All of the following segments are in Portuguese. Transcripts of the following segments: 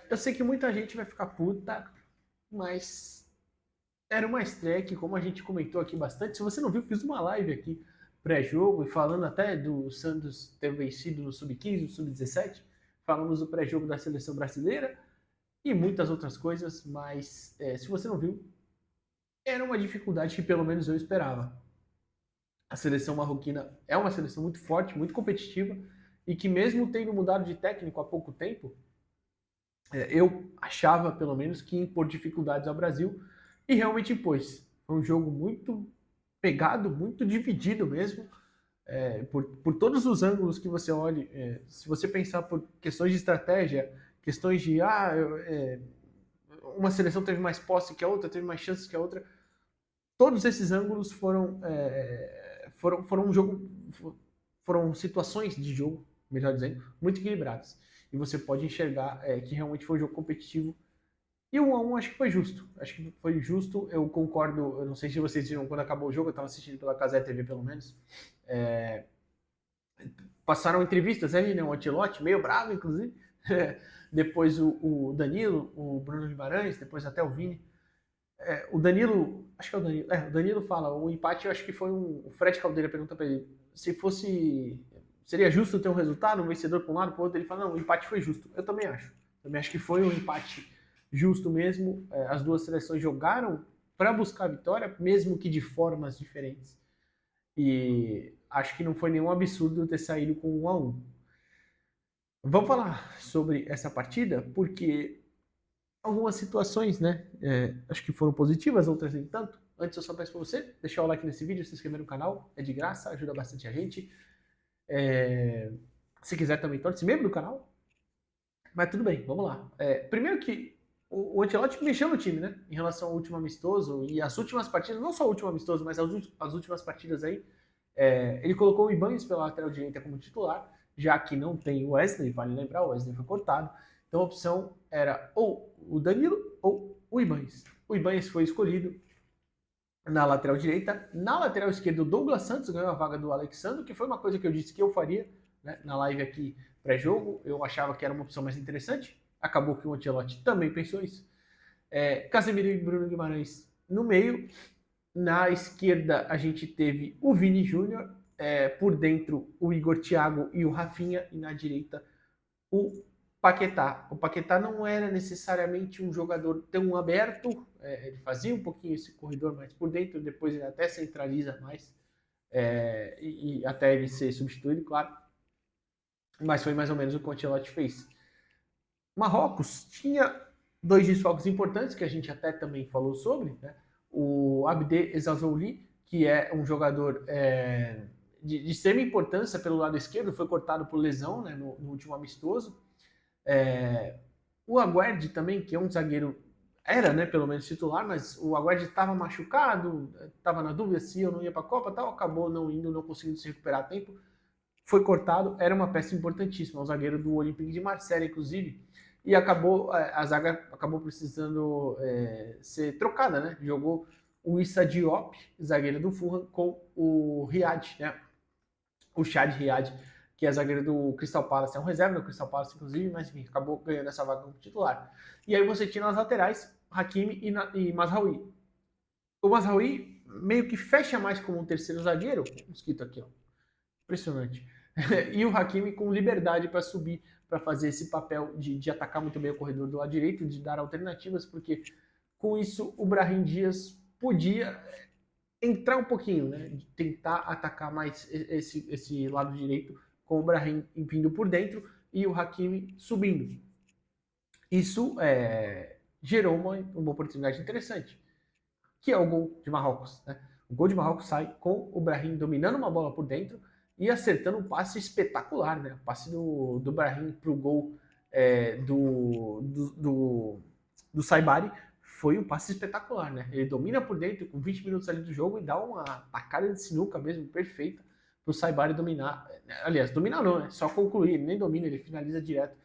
Eu sei que muita gente vai ficar puta, mas era uma estreia que, como a gente comentou aqui bastante, se você não viu, fiz uma live aqui pré-jogo e falando até do Santos ter vencido no Sub-15, no Sub-17, falamos do pré-jogo da seleção brasileira e muitas outras coisas, mas se você não viu, era uma dificuldade que pelo menos eu esperava. A seleção marroquina é uma seleção muito forte, muito competitiva e que mesmo tendo mudado de técnico há pouco tempo, eu achava pelo menos que ia impor dificuldades ao Brasil e realmente impôs. Foi um jogo muito pegado, muito dividido mesmo, por todos os ângulos que você olhe. Se você pensar por questões de estratégia, questões de uma seleção teve mais posse que a outra, teve mais chances que a outra, todos esses ângulos foram um jogo, foram situações de jogo, melhor dizendo, muito equilibradas. E você pode enxergar que realmente foi um jogo competitivo. E o 1x1 acho que foi justo. Acho que foi justo. Eu concordo. Eu não sei se vocês viram quando acabou o jogo, eu estava assistindo pela Casé TV pelo menos. É, passaram entrevistas aí, né? O Ancelotti, meio bravo, inclusive. Depois o Danilo, o Bruno Guimarães, depois até o Vini. O Danilo, acho que é o Danilo. O Danilo fala, o empate eu acho que foi o Fred Caldeira pergunta para ele se fosse. Seria justo ter um resultado, um vencedor para um lado, para o outro. Ele fala, não, o empate foi justo. Eu também acho. Também acho que foi um empate justo mesmo. As duas seleções jogaram para buscar a vitória, mesmo que de formas diferentes. E acho que não foi nenhum absurdo ter saído com 1x1. Vamos falar sobre essa partida, porque algumas situações, né? Acho que foram positivas, outras nem tanto. Antes eu só peço para você deixar o like nesse vídeo, se inscrever no canal, é de graça, ajuda bastante a gente. É, se quiser também torne-se membro do canal. Mas tudo bem, vamos lá. Primeiro que o Ancelotti mexeu no time, né? Em relação ao último amistoso e as últimas partidas, não só o último amistoso, mas as últimas partidas aí. Ele colocou o Ibanez pela lateral direita como titular, já que não tem o Wesley, vale lembrar, o Wesley foi cortado. Então a opção era ou o Danilo ou o Ibanez. O Ibanez foi escolhido na lateral direita. Na lateral esquerda, o Douglas Santos ganhou a vaga do Alexandre, que foi uma coisa que eu disse que eu faria, né, na live aqui pré-jogo. Eu achava que era uma opção mais interessante. Acabou que o Ancelotti também pensou isso. Casemiro e Bruno Guimarães no meio. Na esquerda, a gente teve o Vini Júnior. Por dentro, o Igor Thiago e o Rafinha. E na direita, o Paquetá. O Paquetá não era necessariamente um jogador tão aberto, ele fazia um pouquinho esse corredor mais por dentro, depois ele até centraliza mais, e até ele ser substituído, claro. Mas foi mais ou menos o que o Ancelotti fez. Marrocos tinha dois desfalques importantes, que a gente até também falou sobre, né? O Abde Ezazouli, que é um jogador de extrema importância pelo lado esquerdo, foi cortado por lesão, né, no último amistoso. O Aguerd também, que é um zagueiro, era, né, pelo menos titular, mas o Aguerd estava machucado, estava na dúvida se eu não ia para a Copa, tal, acabou não indo, não conseguindo se recuperar a tempo, foi cortado, era uma peça importantíssima, um zagueiro do Olympique de Marseille, inclusive, e acabou, a zaga acabou precisando ser trocada, né? Jogou o Issa Diop, zagueiro do Fulham, com o Riad, né? O Chad Riad, que é zagueiro do Crystal Palace, é um reserva do Crystal Palace, inclusive, mas enfim, acabou ganhando essa vaga como titular. E aí você tinha nas laterais Hakimi e Mazraoui. O Mazraoui meio que fecha mais como um terceiro zagueiro, mosquito aqui, ó, impressionante. E o Hakimi com liberdade para subir, para fazer esse papel de atacar muito bem o corredor do lado direito, de dar alternativas, porque com isso o Brahim Dias podia entrar um pouquinho, né? De tentar atacar mais esse lado direito com o Brahim vindo por dentro e o Hakimi subindo. Isso gerou uma oportunidade interessante, que é o gol de Marrocos. Né? O gol de Marrocos sai com o Brahim dominando uma bola por dentro e acertando um passe espetacular, né? O passe do Brahim para o gol do Saibari foi um passe espetacular, né? Ele domina por dentro com 20 minutos ali do jogo e dá uma tacada de sinuca mesmo, perfeita, para o Saibari dominar. Aliás, dominar não, né? Só concluir, ele nem domina, ele finaliza direto,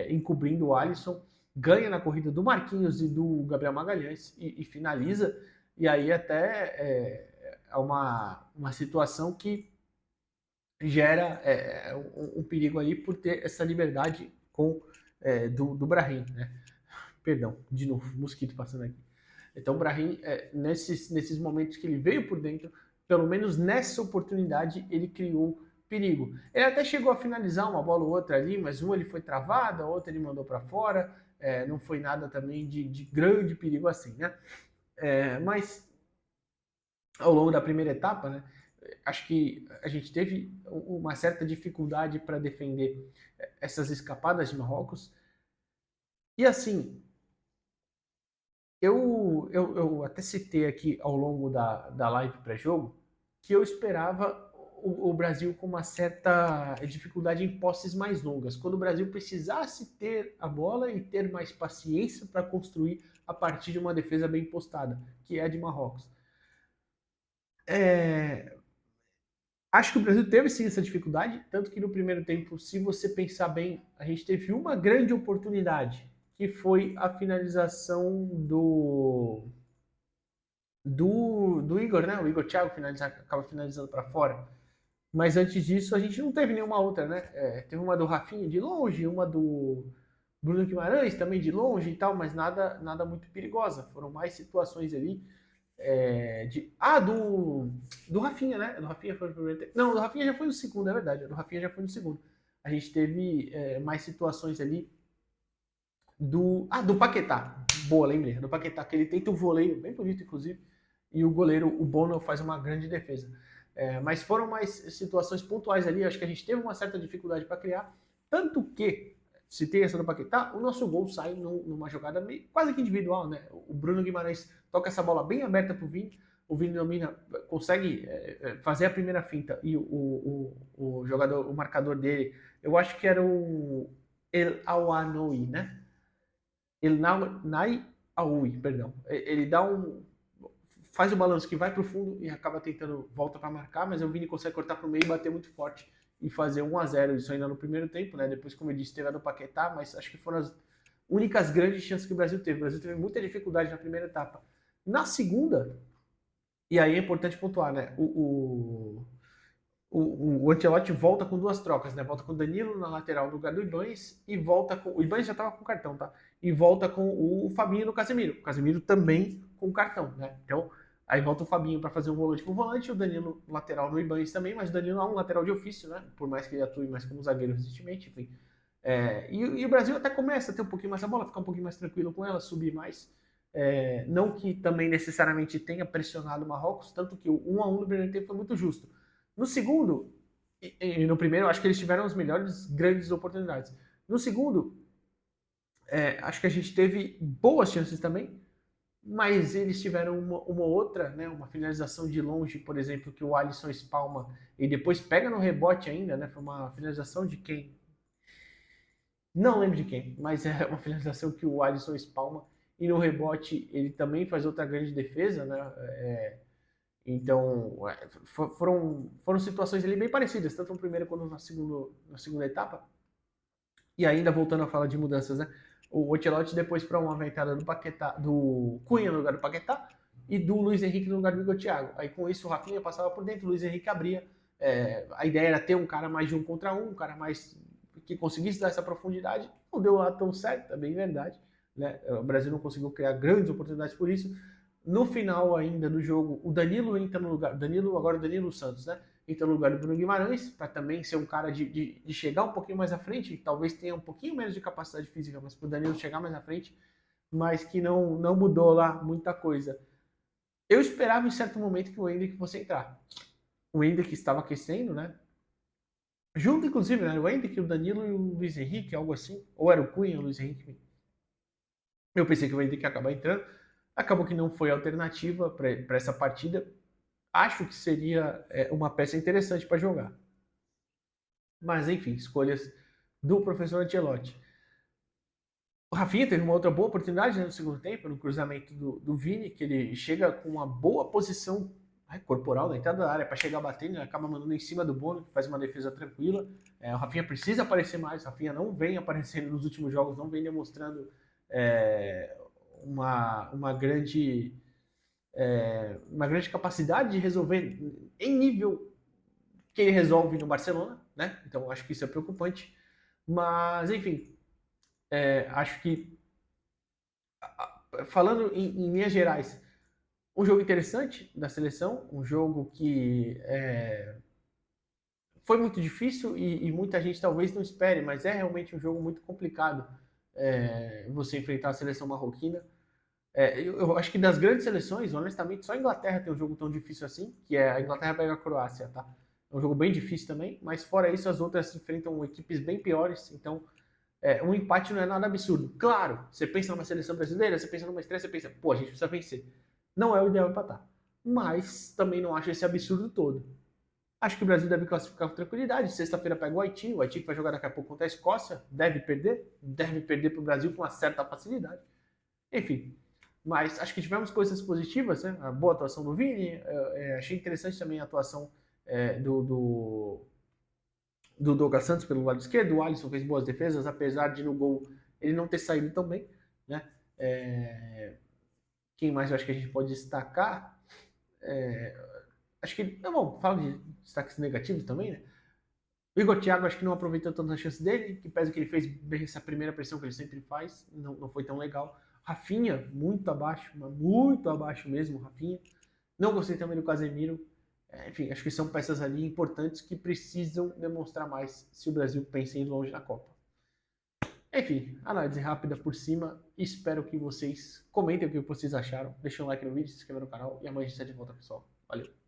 encobrindo o Alisson, ganha na corrida do Marquinhos e do Gabriel Magalhães e finaliza. E aí até uma situação que gera um perigo ali por ter essa liberdade com do Brahim, né? Perdão, de novo, mosquito passando aqui. Então o Brahim, nesses momentos que ele veio por dentro, pelo menos nessa oportunidade, ele criou perigo. Ele até chegou a finalizar uma bola ou outra ali, mas uma ele foi travada, a outra ele mandou para fora, não foi nada também de grande perigo assim, né? Mas ao longo da primeira etapa, né, acho que a gente teve uma certa dificuldade para defender essas escapadas de Marrocos. E assim, eu até citei aqui ao longo da live pré-jogo que eu esperava o Brasil com uma certa dificuldade em posses mais longas, quando o Brasil precisasse ter a bola e ter mais paciência para construir a partir de uma defesa bem postada, que é a de Marrocos. Acho que o Brasil teve sim essa dificuldade, tanto que no primeiro tempo, se você pensar bem, a gente teve uma grande oportunidade, que foi a finalização do Igor, né? O Igor Thiago acaba finalizando para fora. Mas antes disso, a gente não teve nenhuma outra, né? Teve uma do Rafinha de longe, uma do Bruno Guimarães também de longe e tal, mas nada muito perigosa. Foram mais situações ali do Rafinha, né? Do Rafinha foi no primeiro tempo. Não, do Rafinha já foi no segundo, é verdade. Do Rafinha já foi no segundo. A gente teve mais situações ali do Paquetá. Boa, lembrei. Do Paquetá, que ele tenta um voleio bem bonito, inclusive, e o goleiro, o Bono, faz uma grande defesa. Mas foram mais situações pontuais ali, acho que a gente teve uma certa dificuldade para criar, tanto que, se tem essa do Paquetá, o nosso gol sai numa jogada quase que individual, né? O Bruno Guimarães toca essa bola bem aberta pro Vini, o Vini domina, consegue fazer a primeira finta, e o jogador, o marcador dele, eu acho que era o El Awanoui, né? Nai Aui, perdão. Ele faz o balanço que vai para o fundo e acaba tentando volta para marcar, mas o Vini consegue cortar para o meio e bater muito forte e fazer 1-0. Isso ainda no primeiro tempo, né? Depois, como eu disse, teve a do Paquetá, mas acho que foram as únicas grandes chances que o Brasil teve. O Brasil teve muita dificuldade na primeira etapa. Na segunda, e aí é importante pontuar, né? O Ancelotti volta com duas trocas, né? Volta com o Danilo na lateral no lugar do Ibanes e volta com. O Ibanes já estava com cartão, tá? E volta com o Fabinho no Casemiro. O Casemiro também com cartão, né? Então, aí volta o Fabinho para fazer um volante com o volante, o Danilo lateral no Ibanes também, mas o Danilo é um lateral de ofício, né? Por mais que ele atue mais como zagueiro recentemente, enfim. E o Brasil até começa a ter um pouquinho mais a bola, ficar um pouquinho mais tranquilo com ela, subir mais. Não que também necessariamente tenha pressionado o Marrocos, tanto que o 1-1 no primeiro tempo foi muito justo. No segundo, e no primeiro, acho que eles tiveram as melhores grandes oportunidades. No segundo, acho que a gente teve boas chances também, mas eles tiveram uma outra, né, uma finalização de longe, por exemplo, que o Alisson espalma e depois pega no rebote ainda, né? Foi uma finalização de quem? Não lembro de quem, mas é uma finalização que o Alisson espalma e no rebote ele também faz outra grande defesa, né? Então, foram situações ali bem parecidas, tanto no primeiro quanto na segunda etapa. E ainda voltando a falar de mudanças, né? O Ancelotti depois para uma aventada do Paquetá, do Cunha no lugar do Paquetá e do Luiz Henrique no lugar do Igor Thiago. Aí com isso o Rafinha passava por dentro, o Luiz Henrique abria. A ideia era ter um cara mais de 1 contra 1, um cara mais que conseguisse dar essa profundidade. Não deu lá tão certo, é bem verdade. Né? O Brasil não conseguiu criar grandes oportunidades por isso. No final ainda do jogo, o Danilo entra no lugar. Agora o Danilo Santos, né? Entra no lugar do Bruno Guimarães, para também ser um cara de chegar um pouquinho mais à frente, talvez tenha um pouquinho menos de capacidade física, mas para o Danilo chegar mais à frente, mas que não mudou lá muita coisa. Eu esperava em certo momento que o Hendrick fosse entrar. O Hendrick estava aquecendo, né? Junto, inclusive, né? O Hendrick, o Danilo e o Luiz Henrique, algo assim. Ou era o Cunha, o Luiz Henrique. Eu pensei que o Hendrick ia acabar entrando. Acabou que não foi alternativa para essa partida. Acho que seria uma peça interessante para jogar. Mas, enfim, escolhas do professor Ancelotti. O Rafinha teve uma outra boa oportunidade, né, no segundo tempo, no cruzamento do Vini, que ele chega com uma boa posição corporal na entrada da área para chegar batendo, ele acaba mandando em cima do Bono, que faz uma defesa tranquila. O Rafinha precisa aparecer mais, o Rafinha não vem aparecendo nos últimos jogos, não vem demonstrando uma grande capacidade de resolver em nível que ele resolve no Barcelona, né? Então acho que isso é preocupante. Mas, enfim, Acho que, falando em linhas gerais, um jogo interessante da seleção, um jogo que foi muito difícil e muita gente talvez não espere, mas é realmente um jogo muito complicado você enfrentar a seleção marroquina. Eu acho que das grandes seleções, honestamente, só a Inglaterra tem um jogo tão difícil assim, que é a Inglaterra pega a Croácia, tá? É um jogo bem difícil também, mas fora isso, as outras enfrentam equipes bem piores, então um empate não é nada absurdo. Claro, você pensa numa seleção brasileira, você pensa numa estreia, você pensa, pô, a gente precisa vencer. Não é o ideal empatar, mas também não acho esse absurdo todo. Acho que o Brasil deve classificar com tranquilidade. Sexta-feira pega o Haiti que vai jogar daqui a pouco contra a Escócia, deve perder para o Brasil com uma certa facilidade. Enfim, mas acho que tivemos coisas positivas, né? A boa atuação do Vini, achei interessante também a atuação do Douglas Santos pelo lado esquerdo, o Alisson fez boas defesas, apesar de no gol ele não ter saído tão bem, né? Quem mais eu acho que a gente pode destacar? Acho que, tá bom, fala de destaques negativos também, né? O Igor Thiago acho que não aproveitou tanto a chance dele, que pese que ele fez bem essa primeira pressão que ele sempre faz, não foi tão legal. Rafinha, muito abaixo, mas muito abaixo mesmo, Rafinha. Não gostei também do Casemiro. Enfim, acho que são peças ali importantes que precisam demonstrar mais se o Brasil pensa em ir longe na Copa. Enfim, análise rápida por cima. Espero que vocês comentem o que vocês acharam. Deixem um like no vídeo, se inscrevam no canal e amanhã a gente está de volta, pessoal. Valeu!